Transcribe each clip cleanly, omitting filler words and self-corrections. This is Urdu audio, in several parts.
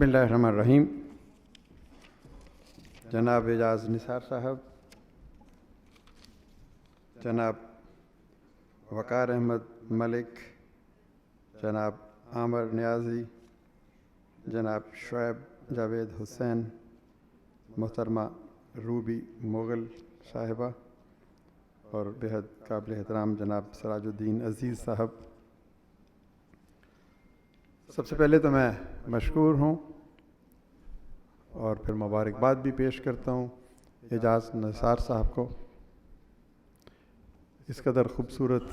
بسم اللہ الرحمن الرحیم. جناب اعجاز نثار صاحب، جناب وقار احمد ملک، جناب عامر نیازی، جناب شعیب جاوید حسین، محترمہ روبی مغل صاحبہ اور بہت قابل احترام جناب سراج الدین عزیز صاحب، سب سے پہلے تو میں مشکور ہوں اور پھر مبارکباد بھی پیش کرتا ہوں اعجاز نثار صاحب کو اس قدر خوبصورت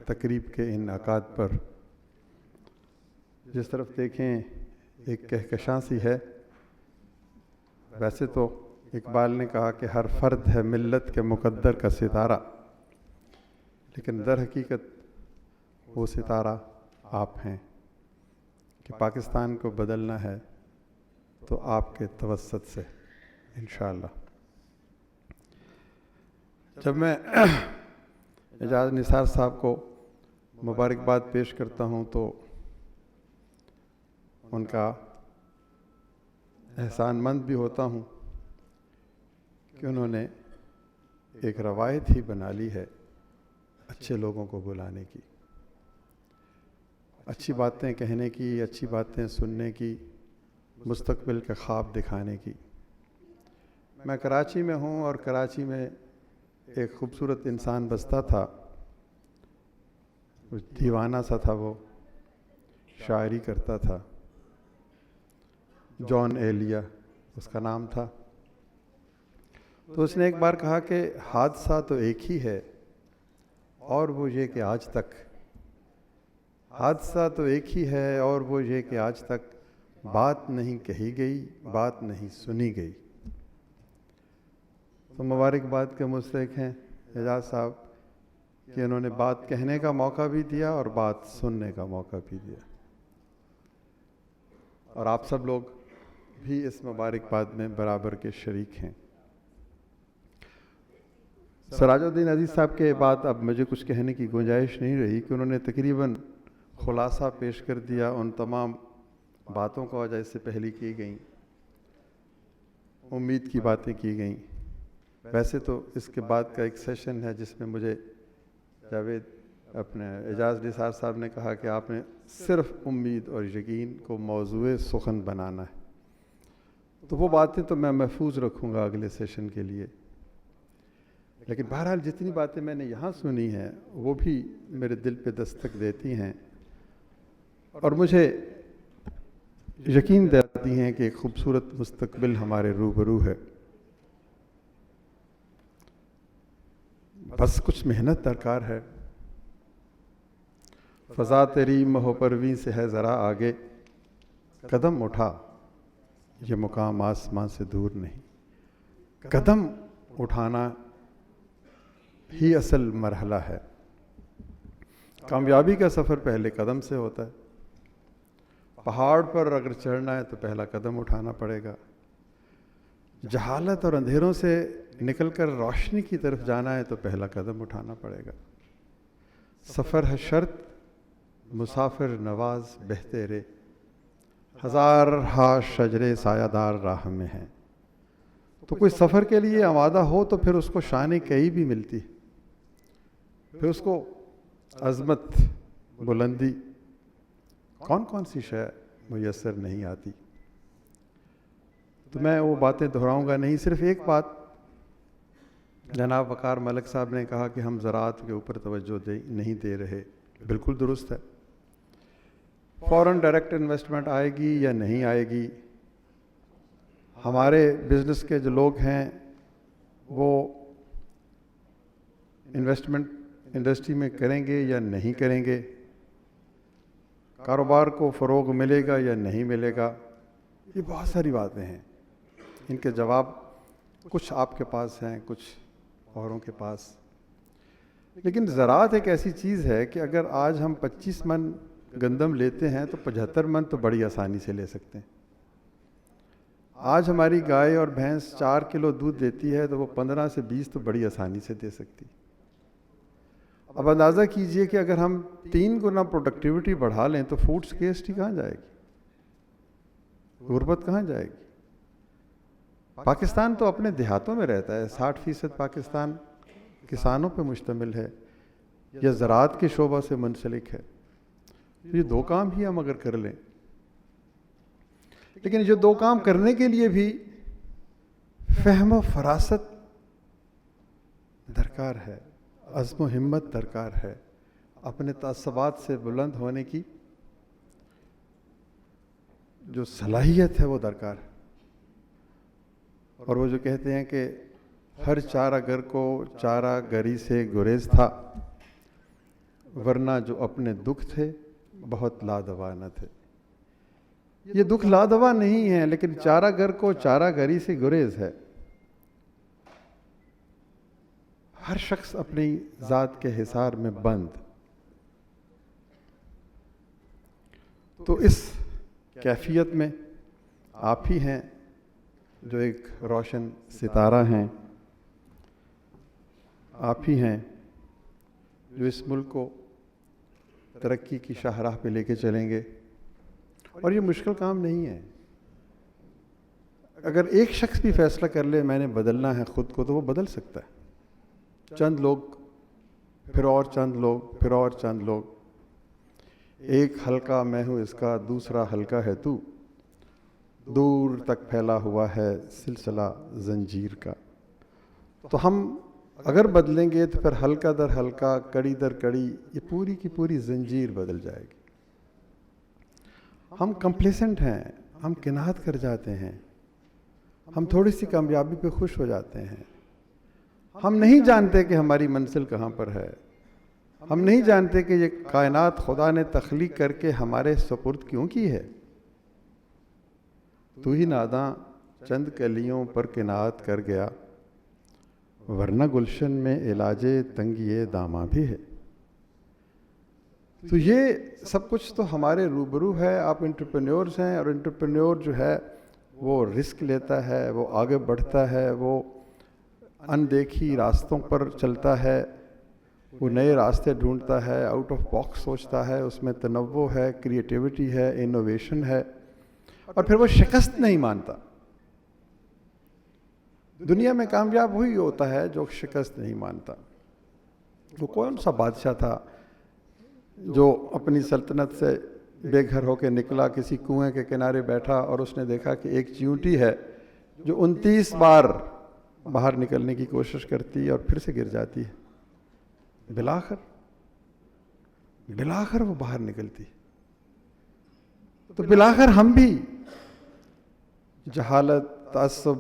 تقریب کے انعقاد پر. جس طرف دیکھیں ایک کہکشاں سی ہے. ویسے تو اقبال نے کہا کہ ہر فرد ہے ملت کے مقدر کا ستارہ، لیکن در حقیقت وہ ستارہ آپ ہیں کہ پاکستان کو بدلنا ہے تو آپ کے توسط سے انشاءاللہ. جب میں اعجاز نثار صاحب کو مبارکباد پیش کرتا ہوں تو ان کا احسان مند بھی ہوتا ہوں کہ انہوں نے ایک روایت ہی بنا لی ہے اچھے لوگوں کو بلانے کی، اچھی باتیں کہنے کی، اچھی باتیں سننے کی، مستقبل کا خواب دکھانے کی. میں کراچی میں ہوں اور کراچی میں ایک خوبصورت انسان بستا تھا، کچھ دیوانہ سا تھا، وہ شاعری کرتا تھا. جان ایلیا اس کا نام تھا. تو اس نے ایک بار کہا کہ حادثہ تو ایک ہی ہے اور وہ یہ کہ آج تک، حادثہ تو ایک ہی ہے اور وہ یہ کہ آج تک بات نہیں کہی گئی، بات نہیں سنی گئی. تو مبارکباد کے مستحق ہیں اعجاز صاحب کہ انہوں نے بات کہنے کا موقع بھی دیا اور بات سننے کا موقع بھی دیا، اور آپ سب لوگ بھی اس مبارکباد میں برابر کے شریک ہیں. سراج الدین عزیز صاحب کے بعد اب مجھے کچھ کہنے کی گنجائش نہیں رہی کہ انہوں نے تقریباً خلاصہ پیش کر دیا ان تمام باتوں کو جو اس سے پہلے کی گئیں، امید کی باتیں کی گئیں. ویسے تو اس کے بعد کا ایک سیشن ہے جس میں مجھے جاوید اپنے اعجاز نثار صاحب نے کہا کہ آپ نے صرف امید اور یقین کو موضوع سخن بنانا ہے. تو وہ باتیں تو میں محفوظ رکھوں گا اگلے سیشن کے لیے، لیکن بہرحال جتنی باتیں میں نے یہاں سنی ہیں وہ بھی میرے دل پہ دستک دیتی ہیں اور مجھے یقین دلاتی ہیں کہ ایک خوبصورت مستقبل ہمارے روبرو ہے. بس کچھ محنت درکار ہے. فضا تیری مہو پرویں سے ہے ذرا آگے، قدم اٹھا یہ مقام آسمان سے دور نہیں. قدم اٹھانا ہی اصل مرحلہ ہے. کامیابی کا سفر پہلے قدم سے ہوتا ہے. پہاڑ پر اگر چڑھنا ہے تو پہلا قدم اٹھانا پڑے گا. جہالت اور اندھیروں سے نکل کر روشنی کی طرف جانا ہے تو پہلا قدم اٹھانا پڑے گا. سفر ہے شرط مسافر نواز بہتے رے، ہزار ہا شجرے سایہ دار راہ میں ہیں. تو کوئی سفر کے لیے آمادہ ہو تو پھر اس کو شان کئی بھی ملتی، پھر اس کو عظمت، بلندی، کون کون سی شے میسر نہیں آتی. تو میں وہ باتیں دہراؤں گا نہیں. صرف ایک بات جناب وقار ملک صاحب نے کہا کہ ہم زراعت کے اوپر توجہ نہیں دے رہے. بالکل درست ہے. فورن ڈائریکٹ انویسٹمنٹ آئے گی یا نہیں آئے گی، ہمارے بزنس کے جو لوگ ہیں وہ انویسٹمنٹ انڈسٹری میں کریں گے یا نہیں کریں گے، کاروبار کو فروغ ملے گا یا نہیں ملے گا. یہ بہت ساری باتیں ہیں. ان کے جواب کچھ آپ کے پاس ہیں، کچھ اوروں کے پاس. لیکن زراعت ایک ایسی چیز ہے کہ اگر آج ہم 25 من گندم لیتے ہیں تو 75 من تو بڑی آسانی سے لے سکتے ہیں. آج ہماری گائے اور بھینس 4 کلو دودھ دیتی ہے تو وہ 15 سے 20 تو بڑی آسانی سے دے سکتی. اب اندازہ کیجئے کہ اگر ہم 3 گنا پروڈکٹیوٹی بڑھا لیں تو فوڈ سکیورٹی کہاں جائے گی. غربت کہاں جائے گی؟ پاکستان تو اپنے دیہاتوں میں رہتا ہے، 60% پاکستان کسانوں پہ مشتمل ہے یا زراعت کے شعبہ سے منسلک ہے. یہ دو کام ہی ہم اگر کر لیں، لیکن جو دو کام کرنے کے لیے بھی فہم و فراست درکار ہے، عزم و ہمت درکار ہے، اپنے تعصبات سے بلند ہونے کی جو صلاحیت ہے وہ درکار ہے. اور وہ جو کہتے ہیں کہ ہر چارہ گر کو چارہ گری سے گریز تھا، ورنہ جو اپنے دکھ تھے بہت لادوا نہ تھے. یہ دکھ لادوا نہیں ہے، لیکن چارہ گر کو چارہ گری سے گریز ہے. ہر شخص اپنی ذات کے حصار میں بند. تو اس کیفیت میں آپ ہی ہیں جو ایک روشن ستارہ ہیں، آپ ہی ہیں جو اس ملک کو ترقی کی شاہراہ پہ لے کے چلیں گے. اور یہ مشکل کام نہیں ہے. اگر ایک شخص بھی فیصلہ کر لے میں نے بدلنا ہے خود کو، تو وہ بدل سکتا ہے. چند لوگ، پھر اور چند لوگ، پھر اور چند لوگ. ایک حلقہ میں ہوں اس کا، دوسرا حلقہ ہے تو، دور تک پھیلا ہوا ہے سلسلہ زنجیر کا. تو ہم اگر بدلیں گے تو پھر حلقہ در حلقہ، کڑی در کڑی، یہ پوری کی پوری زنجیر بدل جائے گی. ہم کمپلیسنٹ ہیں، ہم قناعت کر جاتے ہیں، ہم تھوڑی سی کامیابی پہ خوش ہو جاتے ہیں. ہم نہیں جانتے کہ ہماری منزل کہاں پر ہے. ہم نہیں جانتے کہ یہ کائنات خدا نے تخلیق کر کے ہمارے سپرد کیوں کی ہے. تو ہی ناداں چند کلیوں پر قناعت کر گیا، ورنہ گلشن میں علاج تنگی داماں بھی ہے. تو یہ سب کچھ تو ہمارے روبرو ہے. آپ انٹرپرینیورز ہیں، اور انٹرپرینیور جو ہے وہ رسک لیتا ہے، وہ آگے بڑھتا ہے، وہ اندیکھی راستوں پر چلتا ہے، وہ نئے راستے ڈھونڈتا ہے، آؤٹ آف باکس سوچتا ہے، اس میں تنوع ہے، کریٹیوٹی ہے، انوویشن ہے. اور پھر وہ شکست نہیں مانتا. دنیا میں کامیاب وہی ہوتا ہے جو شکست نہیں مانتا. وہ کون سا بادشاہ تھا جو اپنی سلطنت سے بے گھر ہو کے نکلا، کسی کنویں کے کنارے بیٹھا اور اس نے دیکھا کہ ایک چیونٹی ہے جو 29 بار باہر نکلنے کی کوشش کرتی اور پھر سے گر جاتی ہے. بلاخر وہ باہر نکلتی. تو بلاخر ہم بھی جہالت، تعصب،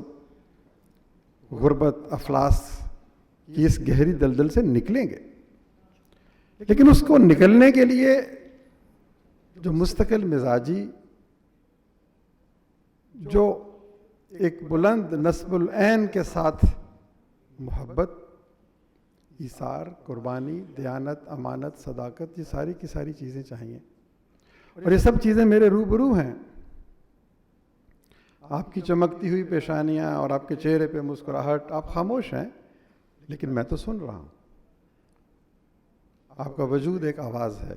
غربت، افلاس کی اس گہری دلدل سے نکلیں گے. لیکن اس کو نکلنے کے لیے جو مستقل مزاجی، جو ایک بلند نصب العین کے ساتھ محبت، ایثار، قربانی، دیانت، امانت، صداقت، یہ ساری کی ساری چیزیں چاہیے. اور یہ سب چیزیں میرے روبرو ہیں. آپ کی چمکتی ہوئی پیشانیاں اور آپ کے چہرے پہ مسکراہٹ، آپ خاموش ہیں لیکن میں تو سن رہا ہوں. آپ کا وجود ایک آواز ہے،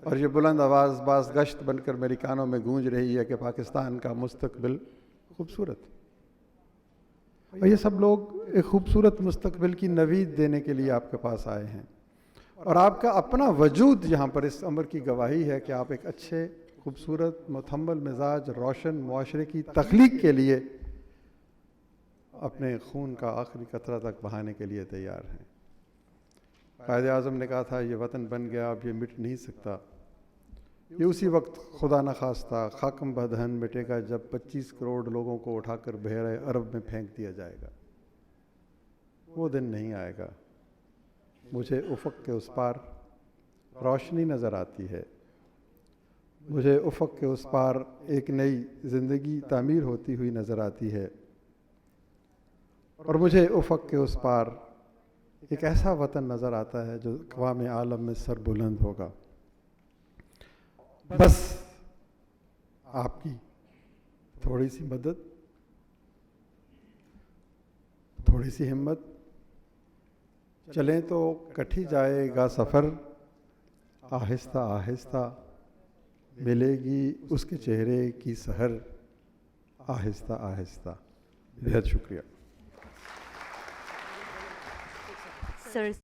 اور یہ بلند آواز باز گشت بن کر میری کانوں میں گونج رہی ہے کہ پاکستان کا مستقبل خوبصورت. اور یہ سب لوگ ایک خوبصورت مستقبل کی نوید دینے کے لیے آپ کے پاس آئے ہیں. اور آپ کا اپنا وجود یہاں پر اس امر کی گواہی ہے کہ آپ ایک اچھے، خوبصورت، متحمل مزاج، روشن معاشرے کی تخلیق کے لیے اپنے خون کا آخری قطرہ تک بہانے کے لیے تیار ہیں. قائد اعظم نے کہا تھا یہ وطن بن گیا، اب یہ مٹ نہیں سکتا. یہ اسی وقت خدا نخواستہ خاکم بدہن مٹے گا جب 25 کروڑ لوگوں کو اٹھا کر بحیرہ عرب میں پھینک دیا جائے گا. وہ دن نہیں آئے گا. مجھے افق کے اس پار روشنی نظر آتی ہے. مجھے افق کے اس پار ایک نئی زندگی تعمیر ہوتی ہوئی نظر آتی ہے. اور مجھے افق کے اس پار ایک ایسا وطن نظر آتا ہے جو اقوام عالم میں سر بلند ہوگا. بس آپ کی تھوڑی سی مدد، تھوڑی سی ہمت، چلیں تو کٹھی جائے گا سفر، آہستہ آہستہ ملے گی اس کے چہرے کی سحر آہستہ آہستہ. بہت شکریہ. سر